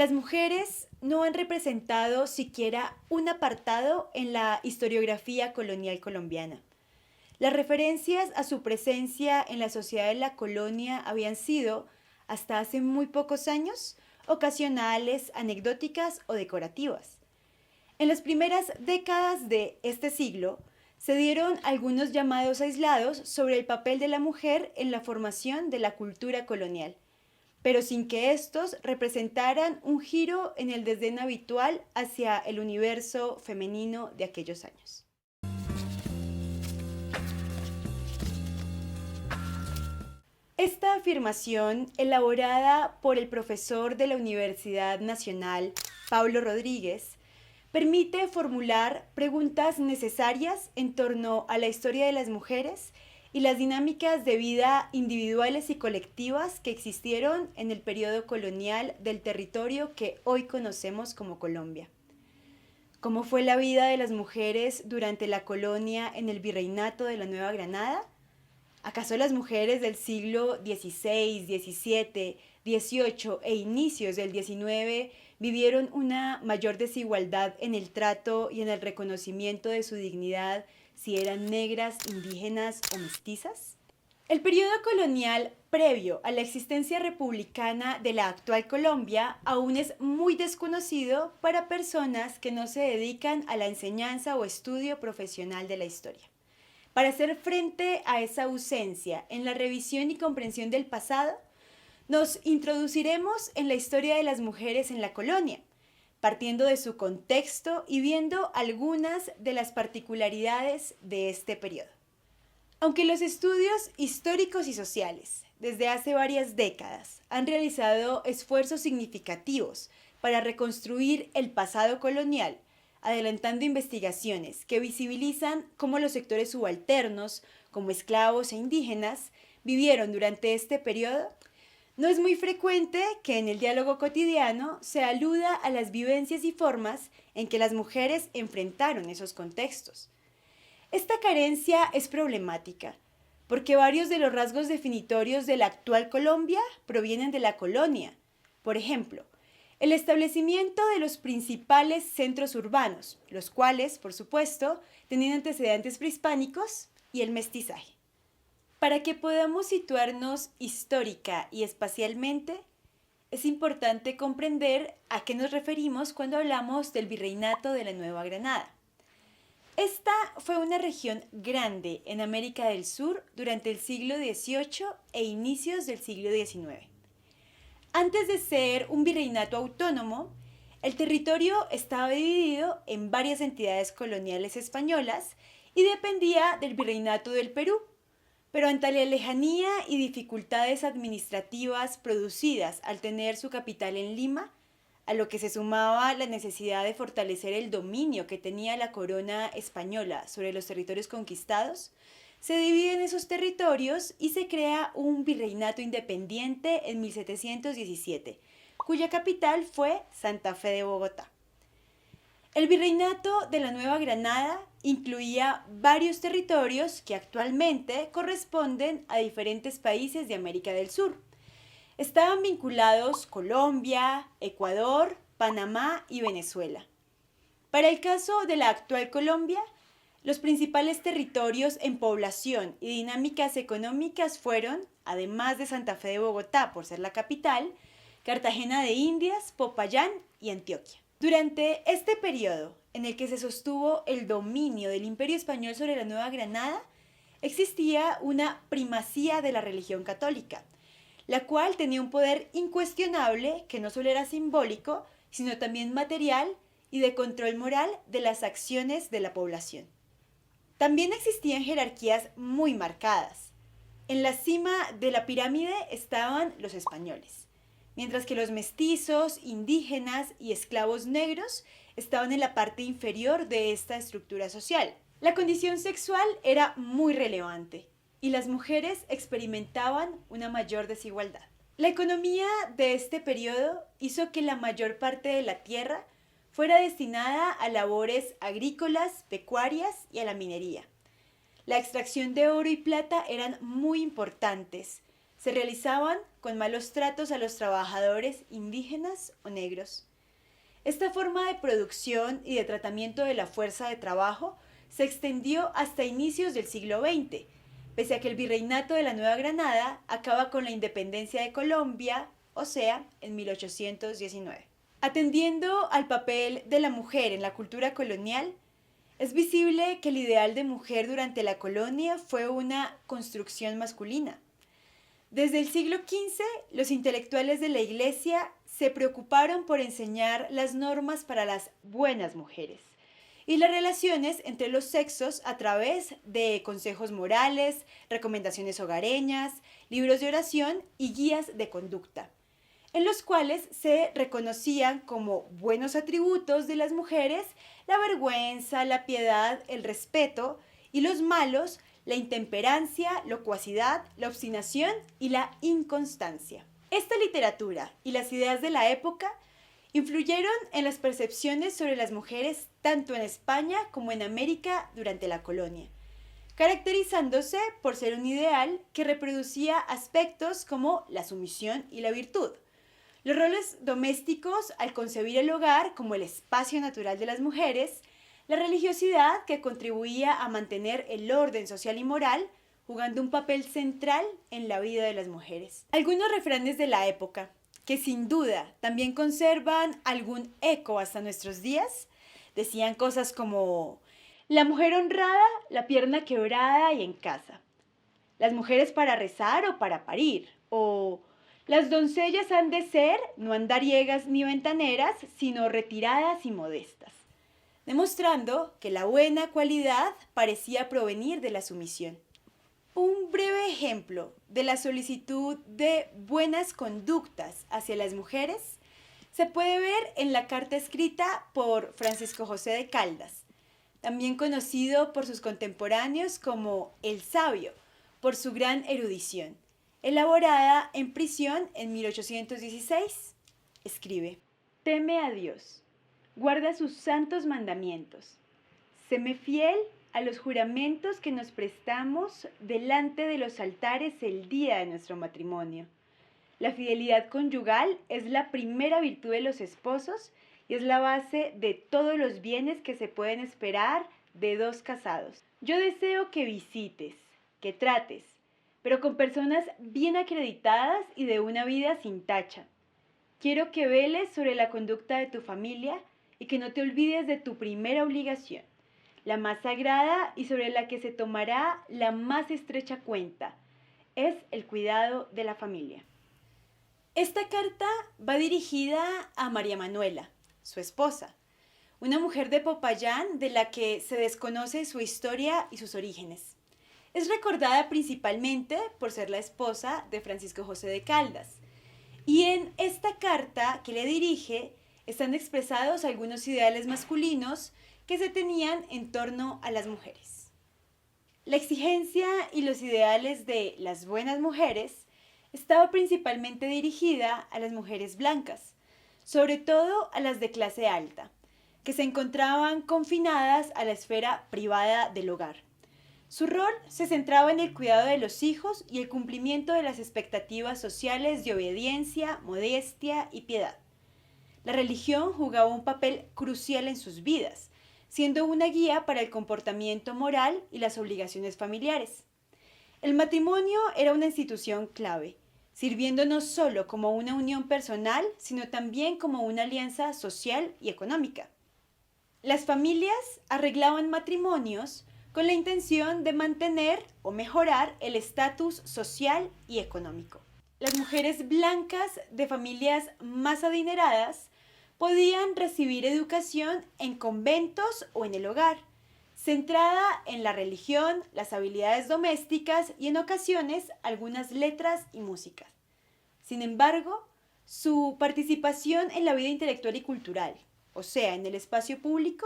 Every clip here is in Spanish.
Las mujeres no han representado siquiera un apartado en la historiografía colonial colombiana. Las referencias a su presencia en la sociedad de la colonia habían sido, hasta hace muy pocos años, ocasionales, anecdóticas o decorativas. En las primeras décadas de este siglo, se dieron algunos llamados aislados sobre el papel de la mujer en la formación de la cultura colonial, pero sin que estos representaran un giro en el desdén habitual hacia el universo femenino de aquellos años. Esta afirmación, elaborada por el profesor de la Universidad Nacional, Pablo Rodríguez, permite formular preguntas necesarias en torno a la historia de las mujeres y las dinámicas de vida individuales y colectivas que existieron en el periodo colonial del territorio que hoy conocemos como Colombia. ¿Cómo fue la vida de las mujeres durante la colonia en el virreinato de la Nueva Granada? ¿Acaso las mujeres del siglo XVI, XVII, XVIII e inicios del XIX vivieron una mayor desigualdad en el trato y en el reconocimiento de su dignidad si eran negras, indígenas o mestizas? El periodo colonial previo a la existencia republicana de la actual Colombia aún es muy desconocido para personas que no se dedican a la enseñanza o estudio profesional de la historia. Para hacer frente a esa ausencia en la revisión y comprensión del pasado, nos introduciremos en la historia de las mujeres en la colonia, partiendo de su contexto y viendo algunas de las particularidades de este periodo. Aunque los estudios históricos y sociales desde hace varias décadas han realizado esfuerzos significativos para reconstruir el pasado colonial, adelantando investigaciones que visibilizan cómo los sectores subalternos, como esclavos e indígenas, vivieron durante este periodo, no es muy frecuente que en el diálogo cotidiano se aluda a las vivencias y formas en que las mujeres enfrentaron esos contextos. Esta carencia es problemática, porque varios de los rasgos definitorios de la actual Colombia provienen de la colonia. Por ejemplo, el establecimiento de los principales centros urbanos, los cuales, por supuesto, tenían antecedentes prehispánicos, y el mestizaje. Para que podamos situarnos histórica y espacialmente, es importante comprender a qué nos referimos cuando hablamos del virreinato de la Nueva Granada. Esta fue una región grande en América del Sur durante el siglo XVIII e inicios del siglo XIX. Antes de ser un virreinato autónomo, el territorio estaba dividido en varias entidades coloniales españolas y dependía del virreinato del Perú. Pero ante la lejanía y dificultades administrativas producidas al tener su capital en Lima, a lo que se sumaba la necesidad de fortalecer el dominio que tenía la corona española sobre los territorios conquistados, se dividen esos territorios y se crea un virreinato independiente en 1717, cuya capital fue Santa Fe de Bogotá. El virreinato de la Nueva Granada incluía varios territorios que actualmente corresponden a diferentes países de América del Sur. Estaban vinculados Colombia, Ecuador, Panamá y Venezuela. Para el caso de la actual Colombia, los principales territorios en población y dinámicas económicas fueron, además de Santa Fe de Bogotá por ser la capital, Cartagena de Indias, Popayán y Antioquia. Durante este periodo en el que se sostuvo el dominio del Imperio Español sobre la Nueva Granada, existía una primacía de la religión católica, la cual tenía un poder incuestionable que no solo era simbólico, sino también material y de control moral de las acciones de la población. También existían jerarquías muy marcadas. En la cima de la pirámide estaban los españoles, mientras que los mestizos, indígenas y esclavos negros estaban en la parte inferior de esta estructura social. La condición sexual era muy relevante y las mujeres experimentaban una mayor desigualdad. La economía de este periodo hizo que la mayor parte de la tierra fuera destinada a labores agrícolas, pecuarias y a la minería. La extracción de oro y plata eran muy importantes, se realizaban con malos tratos a los trabajadores indígenas o negros. Esta forma de producción y de tratamiento de la fuerza de trabajo se extendió hasta inicios del siglo XX, pese a que el virreinato de la Nueva Granada acaba con la independencia de Colombia, o sea, en 1819. Atendiendo al papel de la mujer en la cultura colonial, es visible que el ideal de mujer durante la colonia fue una construcción masculina. Desde el siglo XV, los intelectuales de la Iglesia se preocuparon por enseñar las normas para las buenas mujeres y las relaciones entre los sexos a través de consejos morales, recomendaciones hogareñas, libros de oración y guías de conducta, en los cuales se reconocían como buenos atributos de las mujeres la vergüenza, la piedad, el respeto, y los malos, la intemperancia, locuacidad, la obstinación y la inconstancia. Esta literatura y las ideas de la época influyeron en las percepciones sobre las mujeres tanto en España como en América durante la colonia, caracterizándose por ser un ideal que reproducía aspectos como la sumisión y la virtud, los roles domésticos al concebir el hogar como el espacio natural de las mujeres, la religiosidad que contribuía a mantener el orden social y moral, jugando un papel central en la vida de las mujeres. Algunos refranes de la época, que sin duda también conservan algún eco hasta nuestros días, decían cosas como: la mujer honrada, la pierna quebrada y en casa. Las mujeres para rezar o para parir. O las doncellas han de ser no andariegas ni ventaneras, sino retiradas y modestas, demostrando que la buena cualidad parecía provenir de la sumisión. Un breve ejemplo de la solicitud de buenas conductas hacia las mujeres se puede ver en la carta escrita por Francisco José de Caldas, también conocido por sus contemporáneos como el Sabio, por su gran erudición, elaborada en prisión en 1816. Escribe: teme a Dios, guarda sus santos mandamientos, séme fiel a los juramentos que nos prestamos delante de los altares el día de nuestro matrimonio. La fidelidad conyugal es la primera virtud de los esposos y es la base de todos los bienes que se pueden esperar de dos casados. Yo deseo que visites, que trates, pero con personas bien acreditadas y de una vida sin tacha. Quiero que veles sobre la conducta de tu familia y que no te olvides de tu primera obligación, la más sagrada y sobre la que se tomará la más estrecha cuenta, es el cuidado de la familia. Esta carta va dirigida a María Manuela, su esposa, una mujer de Popayán de la que se desconoce su historia y sus orígenes. Es recordada principalmente por ser la esposa de Francisco José de Caldas, y en esta carta que le dirige están expresados algunos ideales masculinos que se tenían en torno a las mujeres. La exigencia y los ideales de las buenas mujeres estaba principalmente dirigida a las mujeres blancas, sobre todo a las de clase alta, que se encontraban confinadas a la esfera privada del hogar. Su rol se centraba en el cuidado de los hijos y el cumplimiento de las expectativas sociales de obediencia, modestia y piedad. La religión jugaba un papel crucial en sus vidas, siendo una guía para el comportamiento moral y las obligaciones familiares. El matrimonio era una institución clave, sirviendo no solo como una unión personal, sino también como una alianza social y económica. Las familias arreglaban matrimonios con la intención de mantener o mejorar el estatus social y económico. Las mujeres blancas de familias más adineradas podían recibir educación en conventos o en el hogar, centrada en la religión, las habilidades domésticas y en ocasiones algunas letras y música. Sin embargo, su participación en la vida intelectual y cultural, o sea, en el espacio público,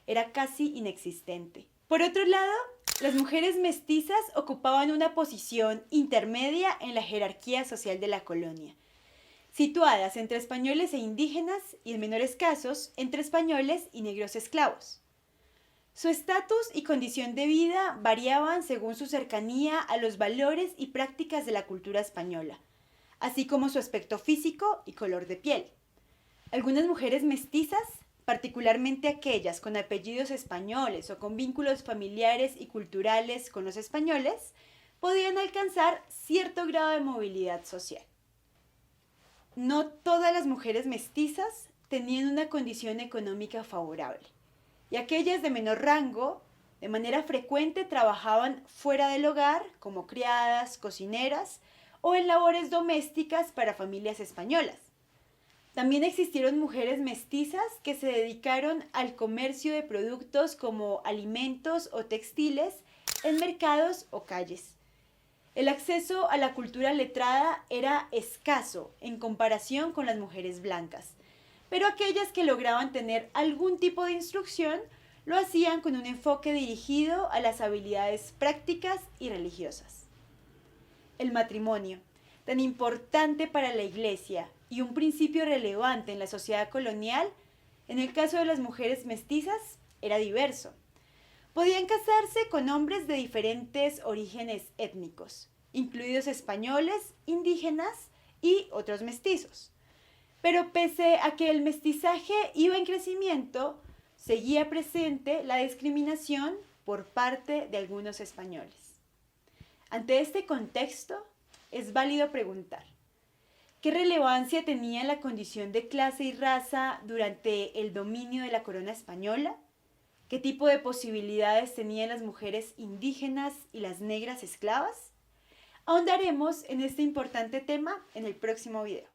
era casi inexistente. Por otro lado, las mujeres mestizas ocupaban una posición intermedia en la jerarquía social de la colonia, situadas entre españoles e indígenas y en menores casos entre españoles y negros esclavos. Su estatus y condición de vida variaban según su cercanía a los valores y prácticas de la cultura española, así como su aspecto físico y color de piel. Algunas mujeres mestizas, particularmente aquellas con apellidos españoles o con vínculos familiares y culturales con los españoles, podían alcanzar cierto grado de movilidad social. No todas las mujeres mestizas tenían una condición económica favorable, y aquellas de menor rango, de manera frecuente trabajaban fuera del hogar como criadas, cocineras o en labores domésticas para familias españolas. También existieron mujeres mestizas que se dedicaron al comercio de productos como alimentos o textiles en mercados o calles. El acceso a la cultura letrada era escaso en comparación con las mujeres blancas, pero aquellas que lograban tener algún tipo de instrucción lo hacían con un enfoque dirigido a las habilidades prácticas y religiosas. El matrimonio, tan importante para la Iglesia y un principio relevante en la sociedad colonial, en el caso de las mujeres mestizas, era diverso. Podían casarse con hombres de diferentes orígenes étnicos, incluidos españoles, indígenas y otros mestizos. Pero pese a que el mestizaje iba en crecimiento, seguía presente la discriminación por parte de algunos españoles. Ante este contexto, es válido preguntar, ¿qué relevancia tenía la condición de clase y raza durante el dominio de la corona española? ¿Qué tipo de posibilidades tenían las mujeres indígenas y las negras esclavas? Ahondaremos en este importante tema en el próximo video.